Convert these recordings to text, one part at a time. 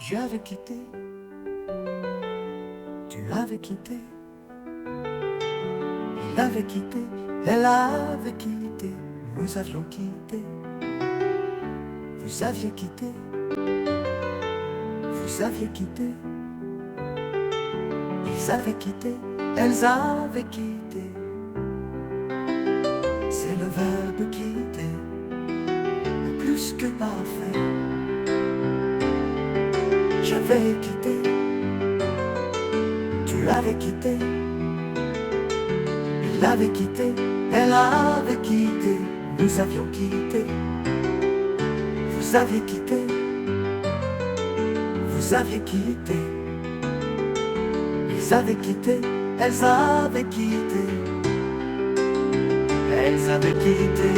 J'avais quitté, tu avais quitté, il avait quitté, elle avait quitté, nous avions quitté, vous aviez quitté, vous aviez quitté, ils avaient quitté, elles avaient quitté. C'est le verbe quitter, plus que parfait. J'avais quitté, tu avais quitté, il avait quitté, elle avait quitté, nous avions quitté, vous aviez quitté, vous aviez quitté, ils avaient quitté, elles avaient quitté, elles avaient quitté.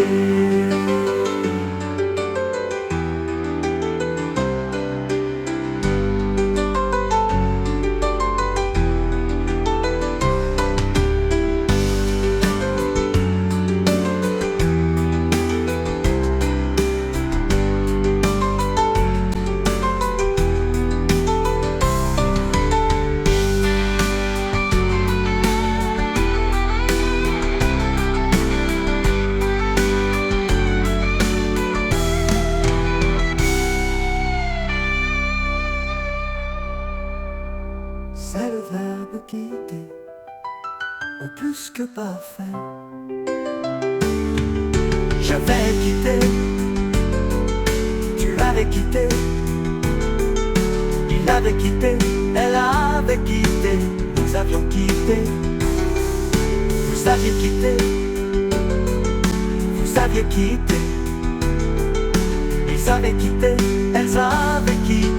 C'est le verbe quitter, au plus que parfait. J'avais quitté, tu avais quitté, il avait quitté, elle avait quitté, nous avions quitté, vous aviez quitté, vous aviez quitté, ils avaient quitté, elles avaient quitté.